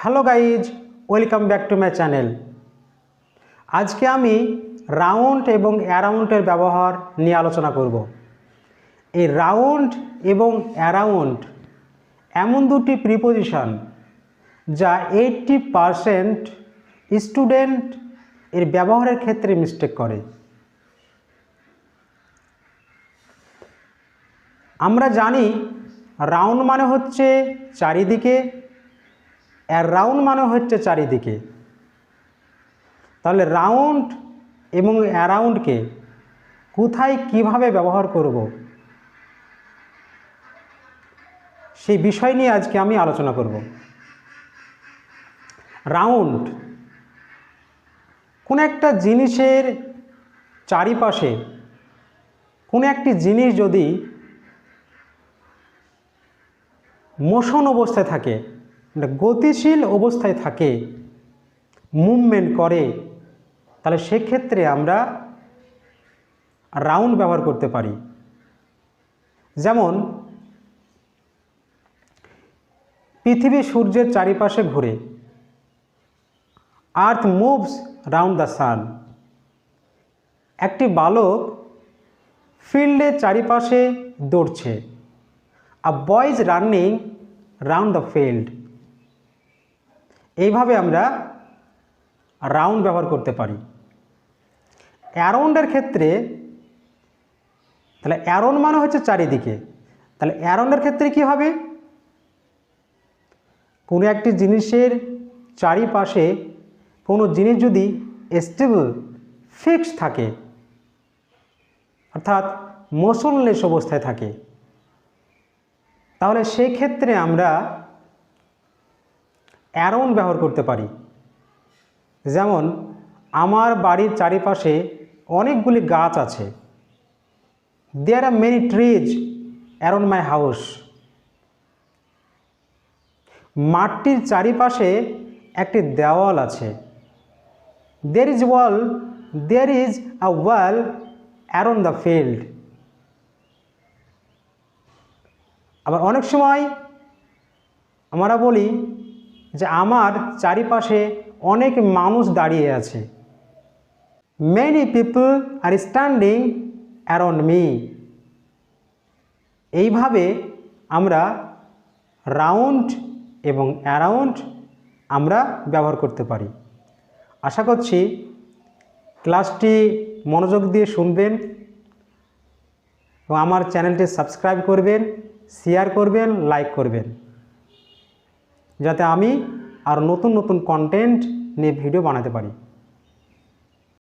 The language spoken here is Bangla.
Hello guys, welcome back to my channel. আজকে আমি রাউন্ড এবং অ্যারাউন্ডের ব্যবহার নিয়ে আলোচনা করব। এই রাউন্ড এবং অ্যারাউন্ড এমন দুটি প্রিপোজিশন যা 80% স্টুডেন্ট এর ব্যবহারের ক্ষেত্রে মিস্টেক করে। আমরা জানি রাউন্ড মানে হচ্ছে চারিদিকে, অ্যারাউন্ড মানে হচ্ছে চারিদিকে। তাহলে রাউন্ড এবং অ্যারাউন্ডকে কোথায় কিভাবে ব্যবহার করব সেই বিষয় নিয়ে আজকে আমি আলোচনা করব। রাউন্ড কোন একটা জিনিসের চারিপাশে কোন একটি জিনিস যদি মোশন অবস্থায় থাকে, গতিশীল অবস্থায় থাকে, মুভমেন্ট করে, তাহলে সেক্ষেত্রে আমরা রাউন্ড ব্যবহার করতে পারি। যেমন পৃথিবী সূর্যের চারিপাশে ঘুরে, earth moves round the sun. একটি বালক ফিল্ডের চারিপাশে দৌড়ছে, a boy is running round the field. এইভাবে আমরা রাউন্ড ব্যবহার করতে পারি। অ্যারাউন্ডের ক্ষেত্রে, তাহলে অ্যারাউন্ড মানে হচ্ছে চারিদিকে, তাহলে অ্যারাউন্ডের ক্ষেত্রে কি হবে? কোনো একটি জিনিসের চারিপাশে কোনো জিনিস যদি স্টেবল ফিক্স থাকে, অর্থাৎ মোশনলেস অবস্থায় থাকে, তাহলে সেই ক্ষেত্রে আমরা অ্যারাউন্ড ব্যবহার করতে পারি। যেমন আমার বাড়ির চারিপাশে অনেকগুলি গাছ আছে। There are many trees around my house. মাঠটির চারিপাশে একটি দেওয়াল আছে। There is a wall around the field. আবার অনেক সময় আমরা বলি যে আমার চারিপাশে অনেক মানুষ দাঁড়িয়ে আছে। মেনি পিপল আর স্ট্যান্ডিং অ্যারাউন্ড মি। এইভাবে আমরা রাউন্ড এবং অ্যারাউন্ড আমরা ব্যবহার করতে পারি। আশা করছি ক্লাসটি মনোযোগ দিয়ে শুনবেন এবং আমার চ্যানেলটি সাবস্ক্রাইব করবেন, শেয়ার করবেন, লাইক করবেন, যাতে আমি আর নতুন নতুন কন্টেন্ট নিয়ে ভিডিও বানাতে পারি।